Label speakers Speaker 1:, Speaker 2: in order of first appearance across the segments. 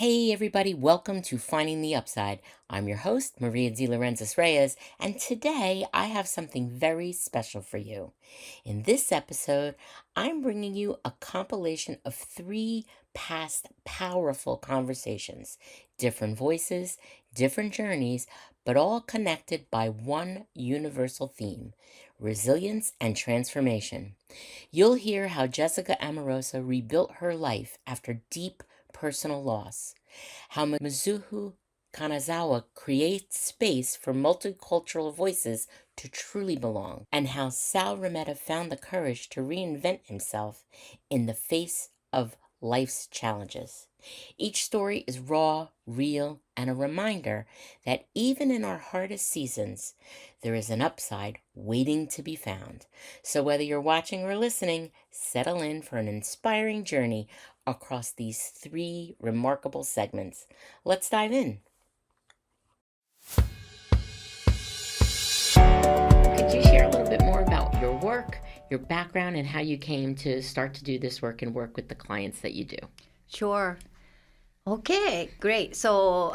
Speaker 1: Hey everybody, welcome to Finding the Upside. I'm your host, Maria De Lorenzis Reyes, and today I have something very special for you. In this episode, I'm bringing you a compilation of 3 past powerful conversations, different voices, different journeys, but all connected by one universal theme: resilience and transformation. You'll hear how Jessica Amerosa rebuilt her life after deep personal loss, how Mizuho Kanazawa creates space for multicultural voices to truly belong, and how Sal Rametta found the courage to reinvent himself in the face of life's challenges. Each story is raw, real, and a reminder that even in our hardest seasons, there is an upside waiting to be found. So whether you're watching or listening, settle in for an inspiring journey across these 3 remarkable segments. Let's dive in. Could you share a little bit more about your work, your background, and how you came to start to do this work and work with the clients that you do?
Speaker 2: Sure. Okay, great. So,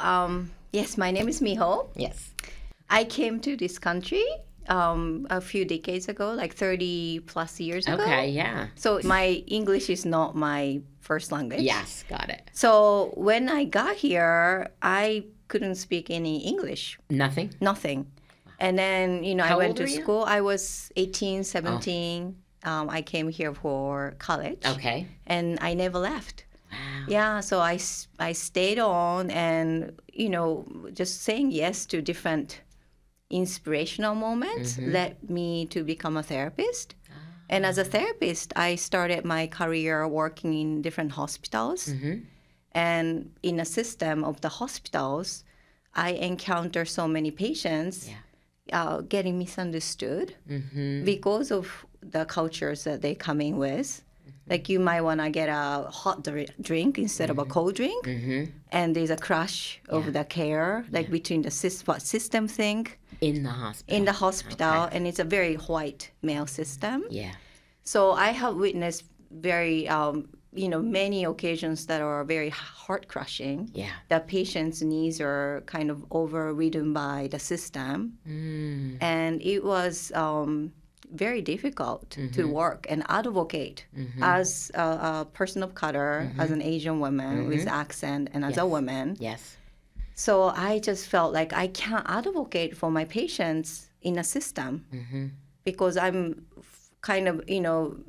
Speaker 2: yes, my name is Miho.
Speaker 1: Yes.
Speaker 2: I came to this country a few decades ago, like 30 plus years ago.
Speaker 1: Okay, yeah.
Speaker 2: So my English is not my first language.
Speaker 1: Yes, got it.
Speaker 2: So when I got here, I couldn't speak any English.
Speaker 1: Nothing?
Speaker 2: Nothing. And then, I
Speaker 1: How
Speaker 2: went
Speaker 1: old
Speaker 2: to
Speaker 1: were you?
Speaker 2: school. I was 18, 17. I came here for college.
Speaker 1: Okay.
Speaker 2: And I never left.
Speaker 1: Wow.
Speaker 2: Yeah, so I stayed on and, just saying yes to different inspirational moments led me to become a therapist. And as a therapist, I started my career working in different hospitals. And in a system of the hospitals, I encounter so many patients getting misunderstood because of the cultures that they come in with. Like you might want to get a hot drink instead of a cold drink. And there's a crash of the care, like between what system think.
Speaker 1: In the hospital?
Speaker 2: In the hospital,
Speaker 1: Okay.
Speaker 2: and it's a very white male system.
Speaker 1: Yeah.
Speaker 2: So I have witnessed very, many occasions that are very heart-crushing.
Speaker 1: Yeah.
Speaker 2: The patient's needs are kind of overridden by the system. And it was very difficult to work and advocate as a person of color, as an Asian woman with accent, and as a woman.
Speaker 1: Yes.
Speaker 2: So I just felt like I can't advocate for my patients in a system because I'm kind of,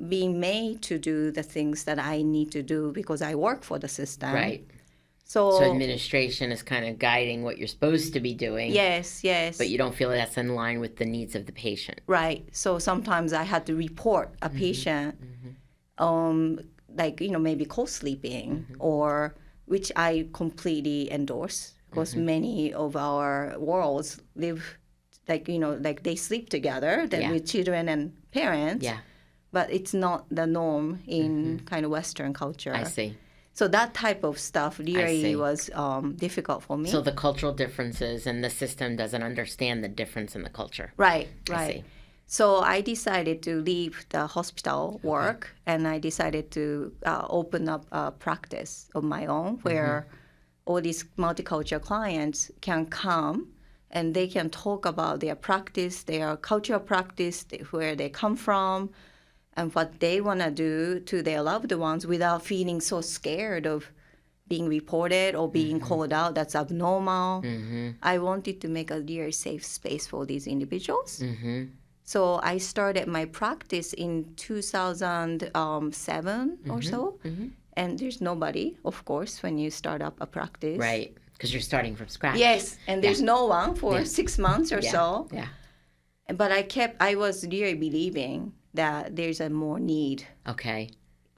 Speaker 2: being made to do the things that I need to do because I work for the system.
Speaker 1: Right.
Speaker 2: So
Speaker 1: administration is kind of guiding what you're supposed to be doing.
Speaker 2: Yes.
Speaker 1: But you don't feel that's in line with the needs of the patient.
Speaker 2: Right. So sometimes I had to report a patient, maybe co-sleeping or which I completely endorse because many of our worlds live like they sleep together with children and parents.
Speaker 1: Yeah.
Speaker 2: But it's not the norm in kind of Western culture.
Speaker 1: I see.
Speaker 2: So that type of stuff
Speaker 1: see.
Speaker 2: really was difficult for me.
Speaker 1: So the cultural differences and the system doesn't understand the difference in the culture.
Speaker 2: Right.
Speaker 1: I see.
Speaker 2: So I decided to leave the hospital work and I decided to open up a practice of my own where all these multicultural clients can come and they can talk about their practice, their cultural practice, where they come from, and what they want to do to their loved ones without feeling so scared of being reported or being called out. That's abnormal. I wanted to make a very safe space for these individuals. So I started my practice in 2007 or so. And there's nobody, of course, when you start up a practice.
Speaker 1: Right, because you're starting from scratch.
Speaker 2: Yes, and there's no one for 6 months or so.
Speaker 1: Yeah.
Speaker 2: But I was really believing that there's a more need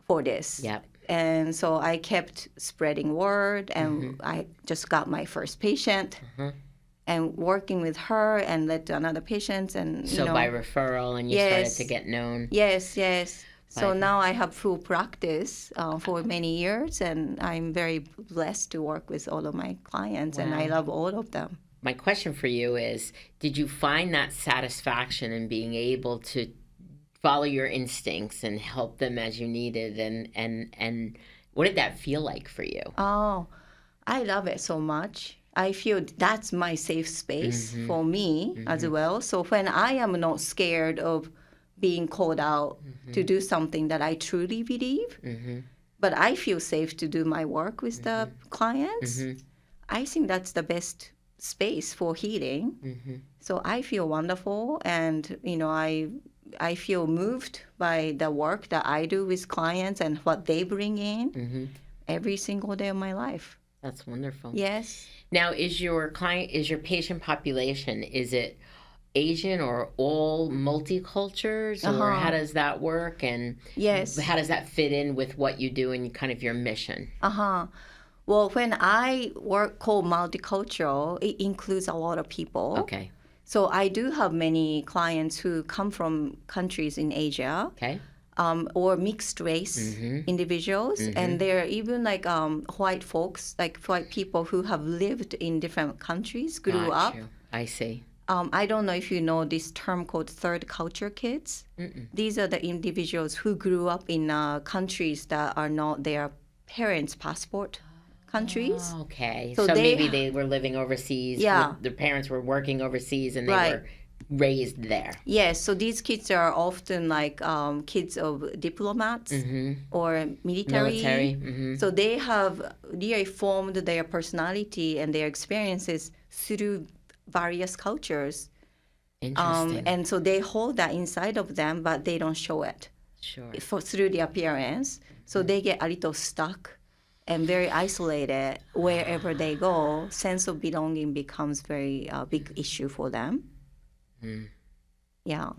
Speaker 2: for this.
Speaker 1: Yep.
Speaker 2: And so I kept spreading word, and I just got my first patient, and working with her, and led to another patient, and
Speaker 1: So by referral, and you started to get known.
Speaker 2: Yes. So now I have full practice for many years, and I'm very blessed to work with all of my clients, and I love all of them.
Speaker 1: My question for you is, did you find that satisfaction in being able to follow your instincts and help them as you needed? And what did that feel like for you?
Speaker 2: Oh, I love it so much. I feel that's my safe space for me as well. So when I am not scared of being called out to do something that I truly believe, but I feel safe to do my work with the clients, I think that's the best space for healing. So I feel wonderful, and I feel moved by the work that I do with clients and what they bring in every single day of my life.
Speaker 1: That's wonderful.
Speaker 2: Yes.
Speaker 1: Now, is your patient population, is it Asian or all multicultures, or how does that work? And
Speaker 2: yes,
Speaker 1: how does that fit in with what you do and kind of your mission?
Speaker 2: Well, when I work called multicultural, it includes a lot of people.
Speaker 1: Okay.
Speaker 2: So I do have many clients who come from countries in Asia.
Speaker 1: Okay.
Speaker 2: Or mixed race individuals, and they're even like white folks, like white people who have lived in different countries, grew up.
Speaker 1: I see.
Speaker 2: I don't know if you know this term called third culture kids. These are the individuals who grew up in countries that are not their parents' passport countries.
Speaker 1: Oh, okay. So maybe they were living overseas.
Speaker 2: Yeah.
Speaker 1: Their parents were working overseas and they were raised there.
Speaker 2: Yes, so these kids are often like kids of diplomats or military. So they have really formed their personality and their experiences through various cultures.
Speaker 1: Interesting.
Speaker 2: And so they hold that inside of them, but they don't show it through the appearance. So they get a little stuck and very isolated wherever they go. Sense of belonging becomes very big issue for them. Yeah.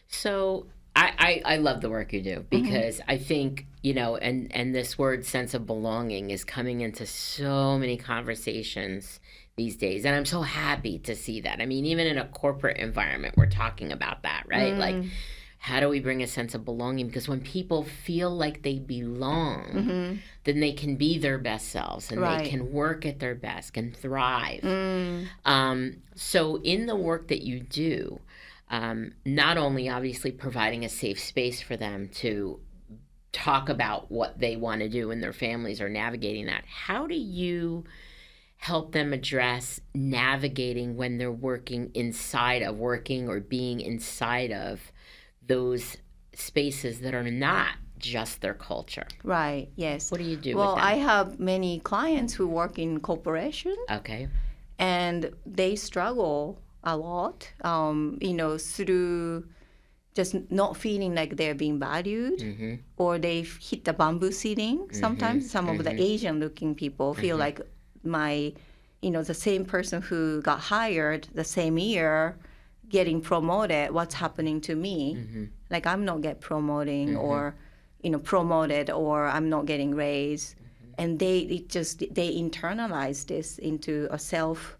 Speaker 1: So I love the work you do, because I think, and this word sense of belonging is coming into so many conversations these days. And I'm so happy to see that. I mean, even in a corporate environment, we're talking about that, right? Like, how do we bring a sense of belonging? Because when people feel like they belong, then they can be their best selves and they can work at their best and thrive. So in the work that you do, not only obviously providing a safe space for them to talk about what they want to do and their families are navigating that, how do you help them address navigating when they're working or being inside of those spaces that are not just their culture?
Speaker 2: Right, yes.
Speaker 1: What do you do
Speaker 2: with
Speaker 1: them?
Speaker 2: Well, I have many clients who work in corporation.
Speaker 1: Okay.
Speaker 2: And they struggle a lot, through just not feeling like they're being valued, or they've hit the bamboo ceiling. Sometimes some of the Asian-looking people feel like the same person who got hired the same year getting promoted, what's happening to me? Like I'm not get promoting or, promoted, or I'm not getting raised. And they internalize this into a self,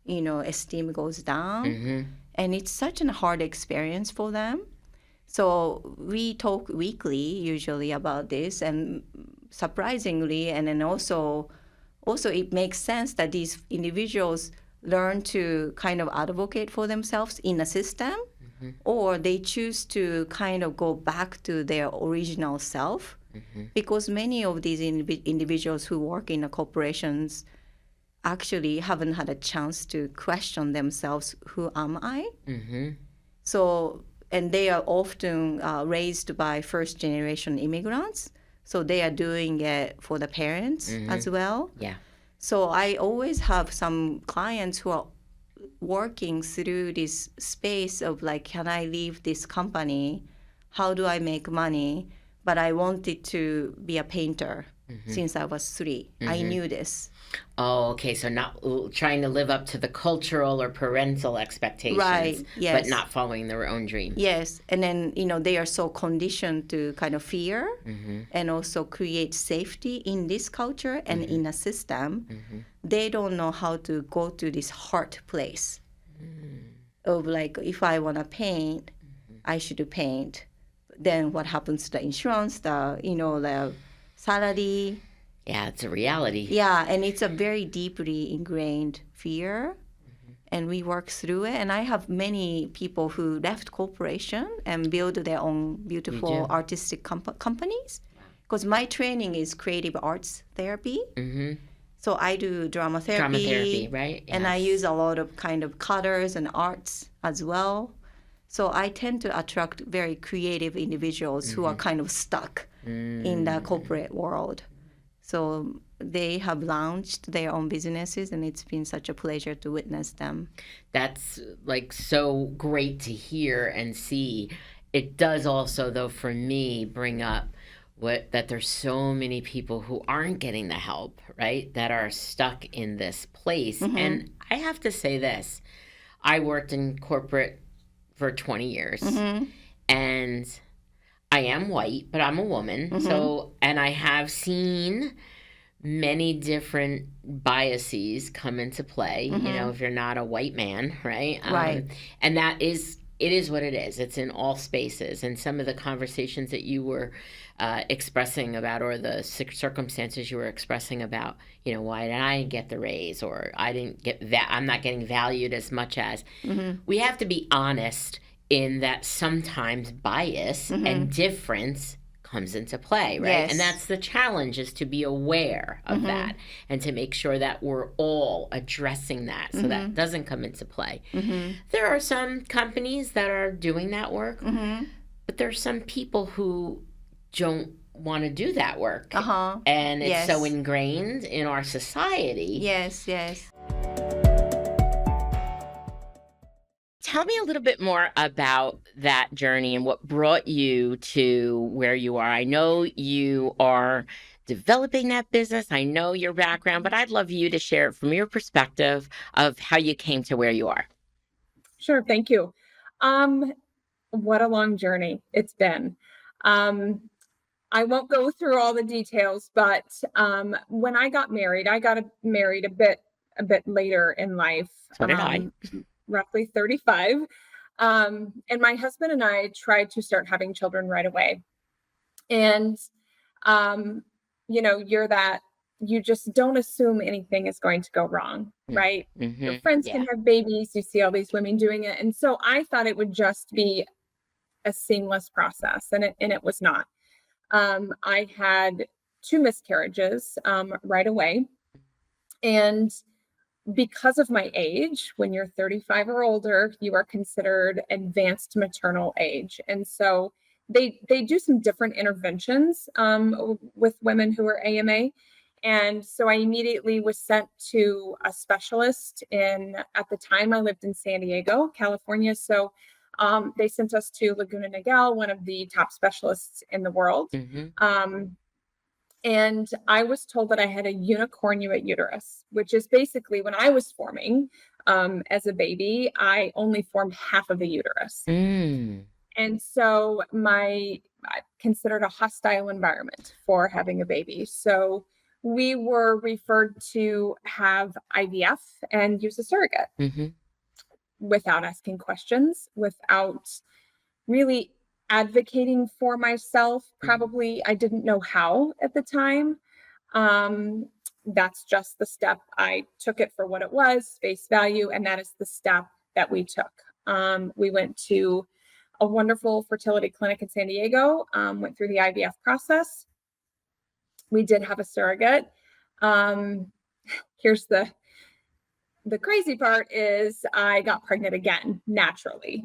Speaker 2: esteem goes down. And it's such a hard experience for them. So we talk weekly usually about this, and surprisingly, and then also it makes sense that these individuals learn to kind of advocate for themselves in a system, or they choose to kind of go back to their original self, because many of these individuals who work in the corporations actually haven't had a chance to question themselves, who am I? So, and they are often raised by first-generation immigrants, so they are doing it for the parents as well.
Speaker 1: Yeah.
Speaker 2: So I always have some clients who are working through this space of like, can I leave this company? How do I make money? But I wanted to be a painter since I was 3. I knew this.
Speaker 1: Oh, okay. So not trying to live up to the cultural or parental expectations, but not following their own dream.
Speaker 2: Yes. And then, they are so conditioned to kind of fear and also create safety in this culture and in a system. They don't know how to go to this heart place of like, if I want to paint, I should paint. Then what happens to the insurance, the salary?
Speaker 1: Yeah, it's a reality.
Speaker 2: Yeah, and it's a very deeply ingrained fear, and we work through it. And I have many people who left corporation and build their own beautiful artistic companies, because my training is creative arts therapy. So I do drama
Speaker 1: Drama therapy,
Speaker 2: therapy,
Speaker 1: right?
Speaker 2: and I use
Speaker 1: Yes.
Speaker 2: a lot of kind of colors and arts as well. So I tend to attract very creative individuals who are kind of stuck in the corporate world. So they have launched their own businesses, and it's been such a pleasure to witness them.
Speaker 1: That's like so great to hear and see. It does also, though, for me, bring up that there's so many people who aren't getting the help, right? That are stuck in this place. And I have to say this, I worked in corporate for 20 years, and I am white, but I'm a woman. So, and I have seen many different biases come into play, you know, if you're not a white man, right?
Speaker 2: Right.
Speaker 1: And that is, it is what it is. It's in all spaces. And some of the conversations that you were expressing about, or the circumstances you were expressing about, you know, why didn't I get the raise, or I didn't get that, I'm not getting valued as much as, we have to be honest in that sometimes bias and difference comes into play, right?
Speaker 2: Yes.
Speaker 1: And that's the challenge, is to be aware of that and to make sure that we're all addressing that so that doesn't come into play. There are some companies that are doing that work, but there's some people who don't want to do that work. And it's so ingrained in our society.
Speaker 2: Yes, yes.
Speaker 1: Tell me a little bit more about that journey and what brought you to where you are. I know you are developing that business. I know your background, but I'd love you to share it from your perspective of how you came to where you are.
Speaker 3: Sure. Thank you. What a long journey it's been. I won't go through all the details, but when I got married a bit later in life.
Speaker 1: So did I.
Speaker 3: Roughly 35. And my husband and I tried to start having children right away. And, you know, you just don't assume anything is going to go wrong, right? Your friends can have babies. You see all these women doing it. And so I thought it would just be a seamless process, and it was not. I had 2 miscarriages right away. And because of my age, when you're 35 or older, you are considered advanced maternal age. And so they do some different interventions with women who are AMA. And so I immediately was sent to a specialist at the time I lived in San Diego, California. So they sent us to Laguna Niguel, one of the top specialists in the world. And I was told that I had a unicornuate uterus, which is basically when I was forming as a baby, I only formed half of the uterus. And so I considered a hostile environment for having a baby. So we were referred to have IVF and use a surrogate without asking questions, without really advocating for myself. Probably I didn't know how at the time. That's just the step. I took it for what it was, face value, and that is the step that we took. We went to a wonderful fertility clinic in San Diego, went through the IVF process. We did have a surrogate. Here's the crazy part is I got pregnant again naturally.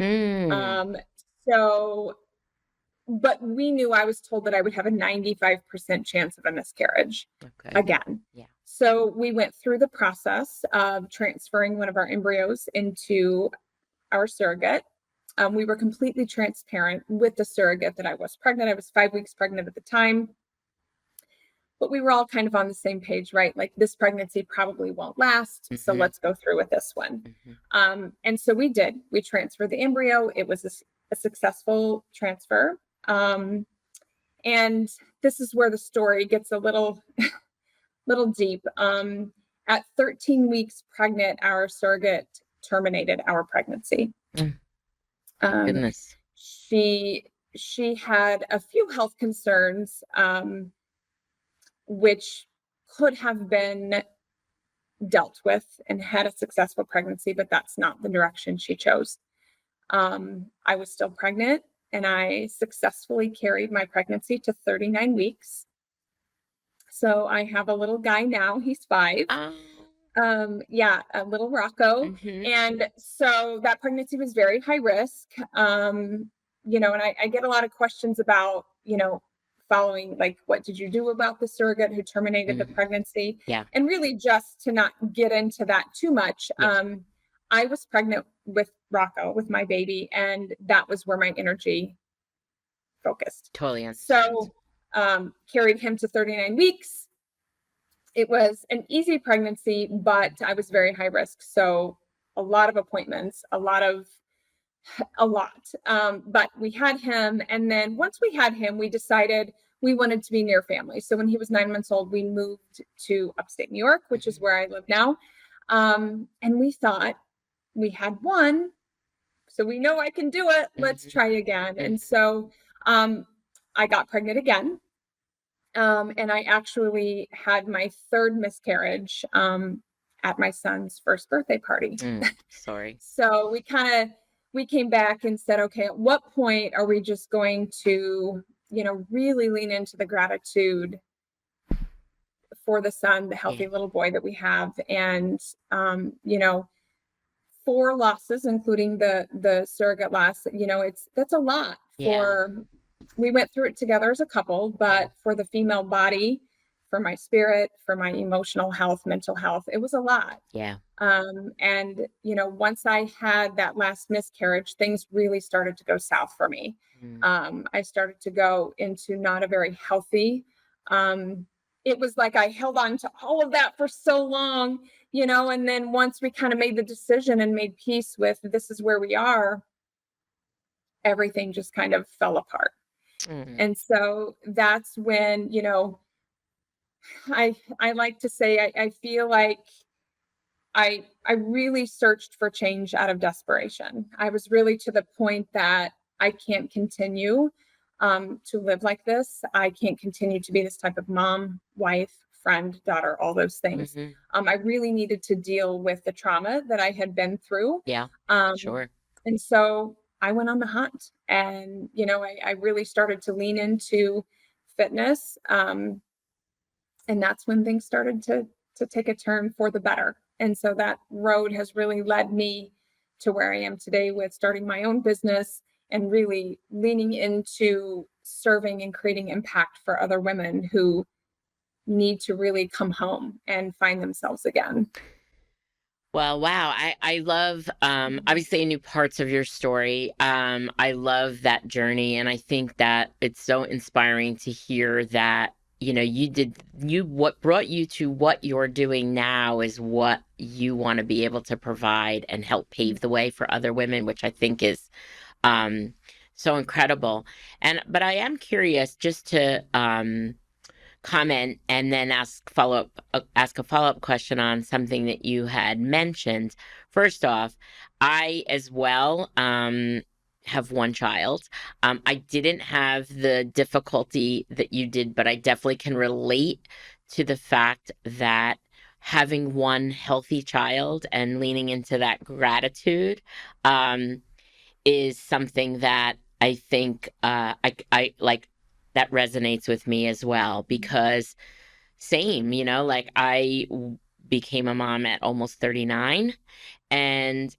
Speaker 3: But we knew, I was told that I would have a 95% chance of a miscarriage again. So we went through the process of transferring one of our embryos into our surrogate. We were completely transparent with the surrogate that I was pregnant. I was 5 weeks pregnant at the time. But we were all kind of on the same page, right? Like, this pregnancy probably won't last. So let's go through with this one. And so we did. We transferred the embryo. It was a successful transfer. And this is where the story gets a little deep. At 13 weeks pregnant, our surrogate terminated our pregnancy.
Speaker 1: Goodness.
Speaker 3: She had a few health concerns, which could have been dealt with and had a successful pregnancy, but that's not the direction she chose. I was still pregnant, and I successfully carried my pregnancy to 39 weeks. So I have a little guy now. He's 5. Yeah, a little Rocco. And so that pregnancy was very high risk. And I get a lot of questions about, following, like, what did you do about the surrogate who terminated the pregnancy?
Speaker 1: Yeah.
Speaker 3: And really, just to not get into that too much, I was pregnant with Rocco, with my baby, and that was where my energy focused.
Speaker 1: Totally understand.
Speaker 3: So carried him to 39 weeks. It was an easy pregnancy, but I was very high risk. So a lot of appointments, a lot. But we had him. And then once we had him, we decided we wanted to be near family. So when he was 9 months old, we moved to upstate New York, which is where I live now. And we thought, we had one, so we know I can do it. Let's try again. And so I got pregnant again. And I actually had my 3rd miscarriage at my son's first birthday party.
Speaker 1: Sorry.
Speaker 3: So we came back and said, okay, at what point are we just going to, really lean into the gratitude for the son, the healthy little boy that we have. And, 4 losses, including the surrogate loss, that's a lot we went through it together as a couple, but for the female body, for my spirit, for my emotional health, mental health, it was a lot.
Speaker 1: Yeah.
Speaker 3: And, once I had that last miscarriage, things really started to go south for me. I started to go into not a very healthy, it was like I held on to all of that for so long, and then once we kind of made the decision and made peace with this is where we are, everything just kind of fell apart. And so that's when, I like to say, I feel like I really searched for change out of desperation. I was really to the point that I can't continue to live like this. I can't continue to be this type of mom, wife, friend, daughter, all those things. I really needed to deal with the trauma that I had been through.
Speaker 1: Yeah, sure.
Speaker 3: And so I went on the hunt, and, I really started to lean into fitness. And that's when things started to take a turn for the better. And so that road has really led me to where I am today with starting my own business and really leaning into serving and creating impact for other women who need to really come home and find themselves again.
Speaker 1: Well, wow. I love, obviously I knew parts of your story. I love that journey. And I think that it's so inspiring to hear that, what brought you to what you're doing now is what you want to be able to provide and help pave the way for other women, which I think is, so incredible. But I am curious just to, comment and then ask a follow-up question on something that you had mentioned. First off, I as well have one child. I didn't have the difficulty that you did, but I definitely can relate to the fact that having one healthy child and leaning into that gratitude is something that I think I like, that resonates with me as well, because same, like I became a mom at almost 39. And,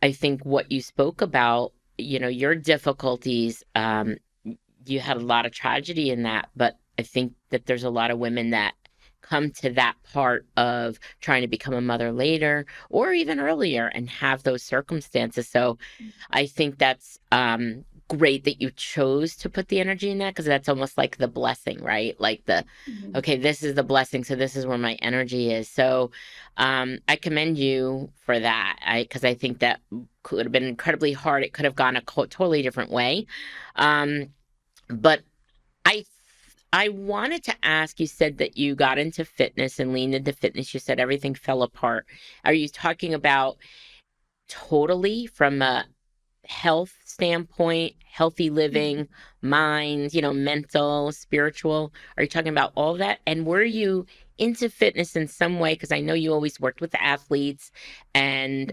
Speaker 1: I think what you spoke about, your difficulties, you had a lot of tragedy in that, but I think that there's a lot of women that come to that part of trying to become a mother later or even earlier and have those circumstances. So I think that's great that you chose to put the energy in that, because that's almost like the blessing, right? Like okay, this is the blessing, so this is where my energy is. So I commend you for that, because I think that could have been incredibly hard. It could have gone a totally different way. But I wanted to ask, you said that you got into fitness and leaned into fitness. You said everything fell apart. Are you talking about totally from a health standpoint, healthy living, mind, mental, spiritual? Are you talking about all of that? And were you into fitness in some way? Because I know you always worked with athletes, and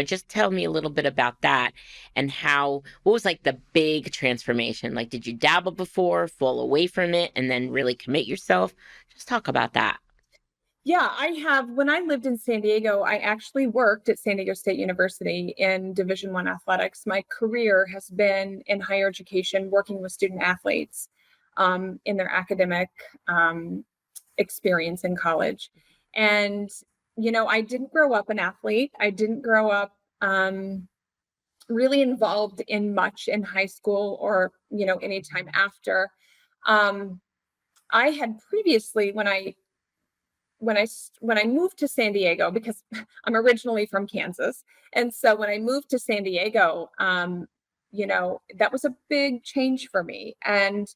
Speaker 1: just tell me a little bit about that and what was like the big transformation? Like, did you dabble before, fall away from it, and then really commit yourself? Just talk about that.
Speaker 3: Yeah, I have. When I lived in San Diego, I actually worked at San Diego State University in Division I athletics. My career has been in higher education, working with student athletes in their academic experience in college. And, I didn't grow up an athlete. I didn't grow up really involved in much in high school or, any time after. I had previously, when I moved to San Diego, because I'm originally from Kansas, and so when I moved to San Diego, that was a big change for me. And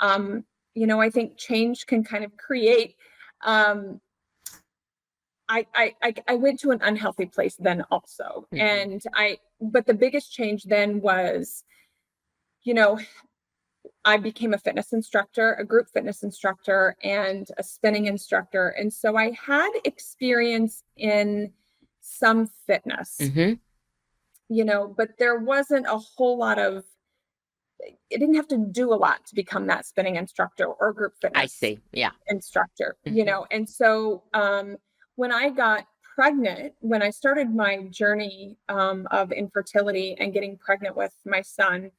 Speaker 3: I think change can kind of create. I went to an unhealthy place then also, and but the biggest change then was, I became a fitness instructor, a group fitness instructor, and a spinning instructor. And so I had experience in some fitness, but there wasn't a whole lot of, it didn't have to do a lot to become that spinning instructor or group fitness.
Speaker 1: I see. Yeah.
Speaker 3: Instructor, And so when I got pregnant, when I started my journey of infertility and getting pregnant with my son,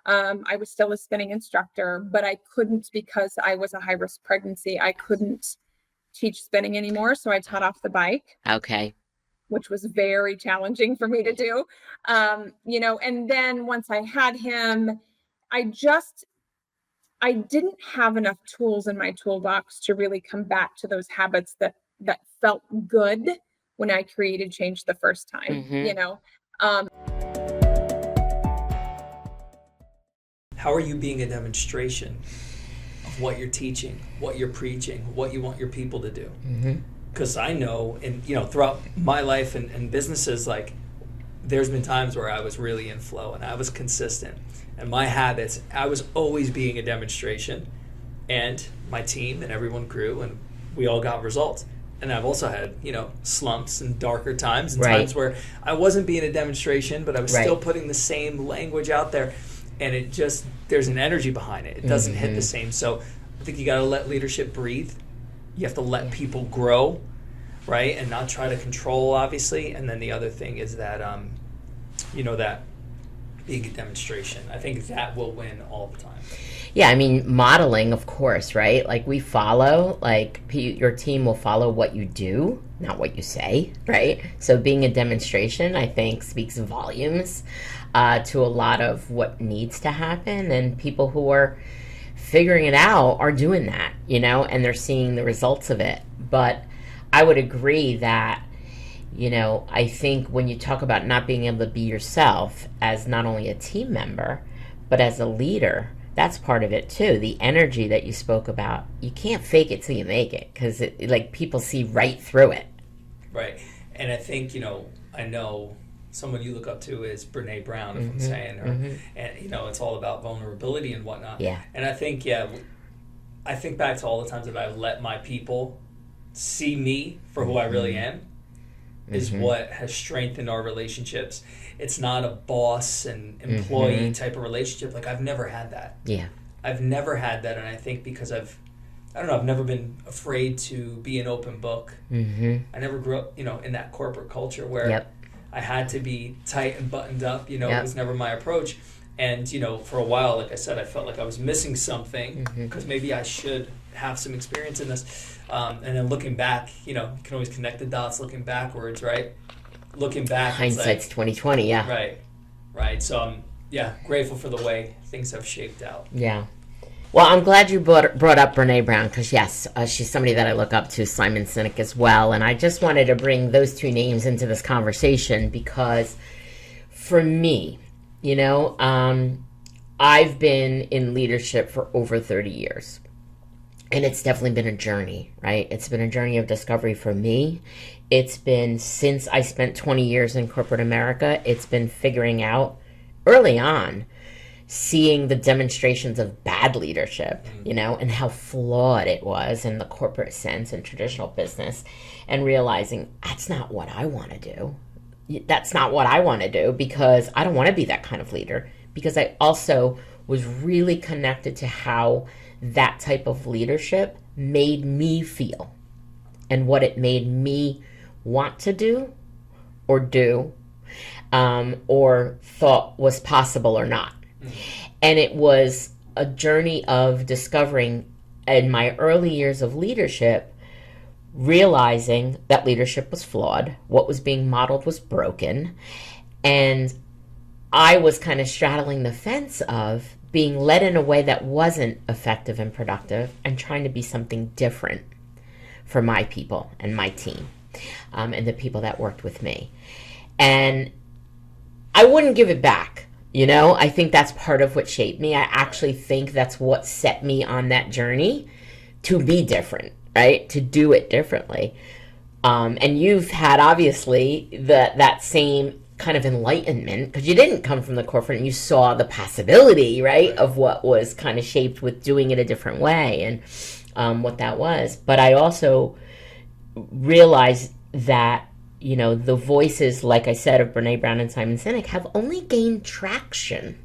Speaker 3: I was still a spinning instructor, but I couldn't, because I was a high risk pregnancy, I couldn't teach spinning anymore. So I taught off the bike.
Speaker 1: Okay.
Speaker 3: Which was very challenging for me to do. And then once I had him, I didn't have enough tools in my toolbox to really come back to those habits that felt good when I created change the first time,
Speaker 4: How are you being a demonstration of what you're teaching, what you're preaching, what you want your people to do? Because I know, and throughout my life and businesses, like, there's been times where I was really in flow and I was consistent, and my habits, I was always being a demonstration, and my team and everyone grew, and we all got results. And I've also had, slumps and darker times and times where I wasn't being a demonstration, but I was still putting the same language out there. And it just, there's an energy behind it. It doesn't hit the same. So I think you got to let leadership breathe. You have to let people grow, right? And not try to control, obviously. And then the other thing is that, that being a demonstration. I think that will win all the time.
Speaker 1: Yeah, I mean, modeling, of course, right? Like, we follow, like, your team will follow what you do, not what you say, right? So being a demonstration, I think, speaks volumes to a lot of what needs to happen, and people who are figuring it out are doing that, and they're seeing the results of it. But I would agree that, I think when you talk about not being able to be yourself as not only a team member, but as a leader, that's part of it too. The energy that you spoke about, you can't fake it till you make it, because people see right through it.
Speaker 4: Right. And I think, I know someone you look up to is Brene Brown, if I'm saying her. And, it's all about vulnerability and whatnot.
Speaker 1: Yeah.
Speaker 4: And I think, I think back to all the times that I let my people see me for who I really am, is what has strengthened our relationships. It's not a boss and employee type of relationship. Like, I've never had that.
Speaker 1: Yeah.
Speaker 4: I've never had that, and I think because I've never been afraid to be an open book. I never grew up, in that corporate culture where I had to be tight and buttoned up. It was never my approach. And, for a while, like I said, I felt like I was missing something, because maybe I should have some experience in this. And then looking back, you can always connect the dots looking backwards, right? Looking back,
Speaker 1: hindsight's 2020, yeah.
Speaker 4: Right. So I'm, grateful for the way things have shaped out.
Speaker 1: Yeah. Well, I'm glad you brought up Brene Brown, because, yes, she's somebody that I look up to, Simon Sinek as well. And I just wanted to bring those two names into this conversation because, for me, I've been in leadership for over 30 years. And it's definitely been a journey, right? It's been a journey of discovery for me. It's been, since I spent 20 years in corporate America, it's been figuring out early on, seeing the demonstrations of bad leadership, you know, and how flawed it was in the corporate sense and traditional business, and realizing that's not what I want to do. That's not what I want to do, because I don't want to be that kind of leader, because I also was really connected to how that type of leadership made me feel and what it made me want to do, or thought was possible or not. And it was a journey of discovering in my early years of leadership, realizing that leadership was flawed, what was being modeled was broken, and I was kind of straddling the fence of being led in a way that wasn't effective and productive, and trying to be something different for my people and my team, and the people that worked with me. And I wouldn't give it back. You know, I think that's part of what shaped me. I actually think that's what set me on that journey to be different, right? To do it differently. And you've had, obviously, that same kind of enlightenment, because you didn't come from the corporate and you saw the possibility, right, of what was kind of shaped with doing it a different way, and what that was. But I also realized that, you know, the voices, like I said, of Brene Brown and Simon Sinek have only gained traction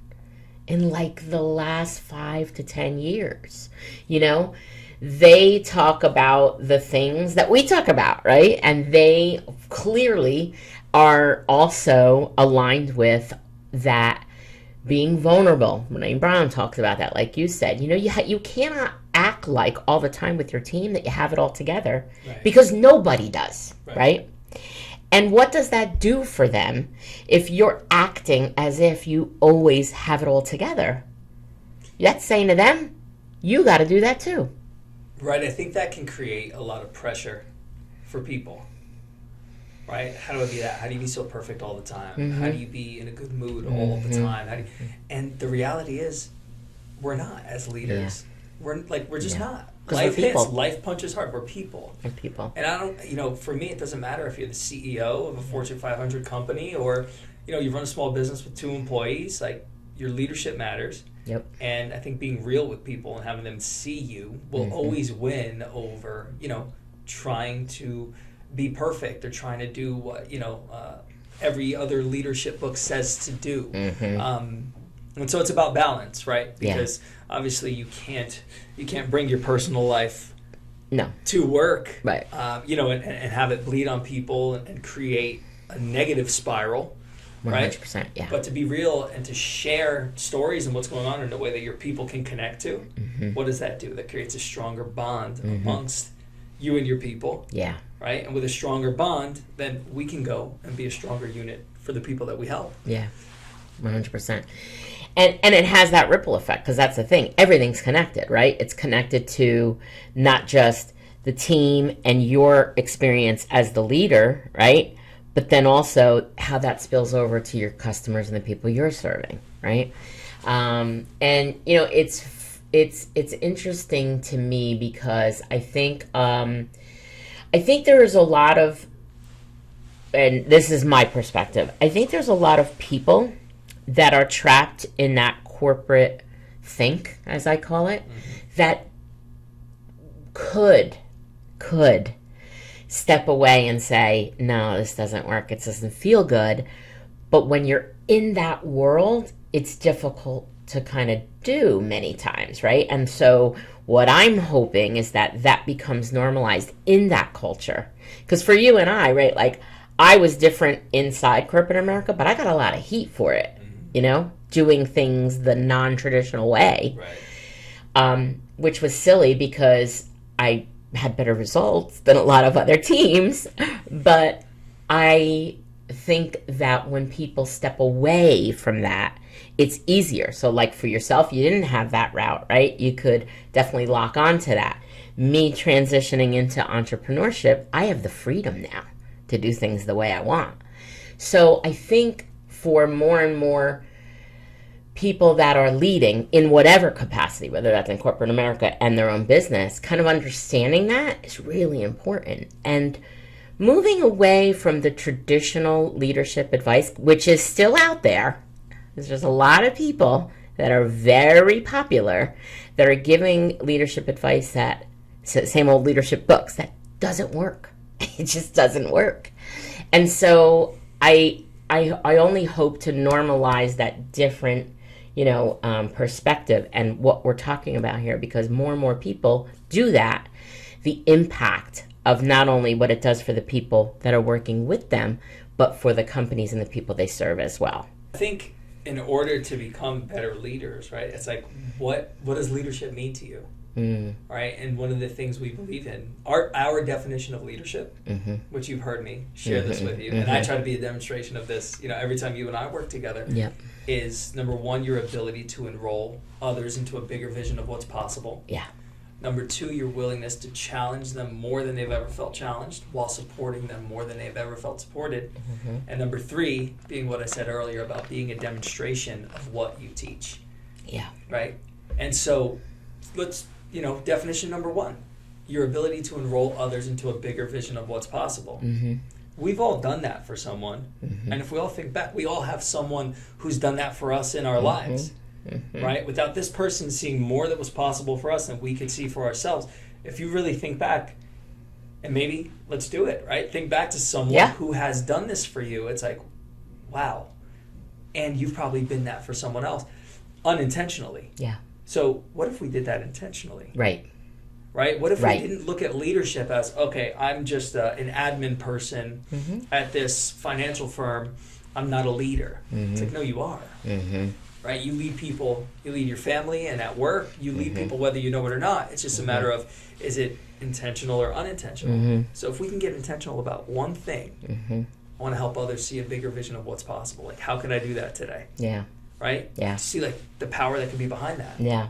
Speaker 1: in like the last 5 to 10 years. You know, they talk about the things that we talk about, right? And they clearly are also aligned with that being vulnerable. Brene Brown talks about that, like you said. You know, you cannot act like all the time with your team that you have it all together, right, because nobody does, right? And what does that do for them if you're acting as if you always have it all together? That's saying to them, you got to do that too.
Speaker 4: Right. I think that can create a lot of pressure for people. Right? How do I be that? How do you be so perfect all the time? Mm-hmm. How do you be in a good mood all the time? And the reality is, we're not as leaders. Yeah. We're just not. Life hits. Life punches hard. We're people.
Speaker 1: We're people.
Speaker 4: And I don't, you know, for me, it doesn't matter if you're the CEO of a Fortune 500 company, or, you know, you run a small business with 2 employees. Like, your leadership matters.
Speaker 1: Yep.
Speaker 4: And I think being real with people and having them see you will always win over, you know, trying to be perfect or trying to do what, you know, every other leadership book says to do. And so it's about balance, right? Because obviously you can't bring your personal life to work,
Speaker 1: right?
Speaker 4: You know, and have it bleed on people and create a negative spiral,
Speaker 1: 100%,
Speaker 4: right?
Speaker 1: Yeah.
Speaker 4: But to be real and to share stories and what's going on in a way that your people can connect to, what does that do? That creates a stronger bond amongst you and your people.
Speaker 1: Yeah.
Speaker 4: Right? And with a stronger bond, then we can go and be a stronger unit for the people that we help.
Speaker 1: Yeah, 100%. And it has that ripple effect, because that's the thing. Everything's connected, right? It's connected to not just the team and your experience as the leader, right? But then also how that spills over to your customers and the people you're serving, right? And, you know, it's interesting to me, because I think there is a lot of, and this is my perspective, I think there's a lot of people that are trapped in that corporate think, as I call it, that could step away and say, no, this doesn't work, it doesn't feel good. But when you're in that world, it's difficult to kind of do many times, right? And so what I'm hoping is that becomes normalized in that culture. Because for you and I, right, like, I was different inside corporate America, but I got a lot of heat for it, you know, doing things the non-traditional way,
Speaker 4: right.
Speaker 1: Which was silly because I had better results than a lot of other teams. But I think that when people step away from that, it's easier. So like for yourself, you didn't have that route, right? You could definitely lock onto that. Me transitioning into entrepreneurship, I have the freedom now to do things the way I want. So I think for more and more people that are leading in whatever capacity, whether that's in corporate America and their own business, kind of understanding that is really important. And moving away from the traditional leadership advice, which is still out there, There's just a lot of people that are very popular that are giving leadership advice that same old leadership books that doesn't work. It just doesn't work. And so I only hope to normalize that different, perspective and what we're talking about here, because more and more people do that. The impact of not only what it does for the people that are working with them, but for the companies and the people they serve as well.
Speaker 4: I think in order to become better leaders, right, it's like, what does leadership mean to you? Right? And one of the things we believe in, our definition of leadership, which you've heard me share this with you, and I try to be a demonstration of this, every time you and I work together, is number one, your ability to enroll others into a bigger vision of what's possible.
Speaker 1: Yeah.
Speaker 4: Number two, your willingness to challenge them more than they've ever felt challenged while supporting them more than they've ever felt supported. And number three, being what I said earlier about being a demonstration of what you teach.
Speaker 1: Yeah.
Speaker 4: Right? And so let's, definition number one, your ability to enroll others into a bigger vision of what's possible. We've all done that for someone. And if we all think back, we all have someone who's done that for us in our lives. Right? Without this person seeing more that was possible for us than we could see for ourselves. If you really think back, and maybe let's do it, right? Think back to someone who has done this for you. It's like, wow. And you've probably been that for someone else unintentionally.
Speaker 1: Yeah.
Speaker 4: So what if we did that intentionally?
Speaker 1: Right.
Speaker 4: Right? What if we didn't look at leadership as, okay, I'm just an admin person at this financial firm. I'm not a leader. It's like, no, you are. Right? You lead people, you lead your family, and at work, you lead people whether you know it or not. It's just a matter of, is it intentional or unintentional? So if we can get intentional about one thing, I want to help others see a bigger vision of what's possible. Like, how can I do that today?
Speaker 1: Yeah.
Speaker 4: Right?
Speaker 1: Yeah.
Speaker 4: See, like, the power that can be behind that.
Speaker 1: Yeah.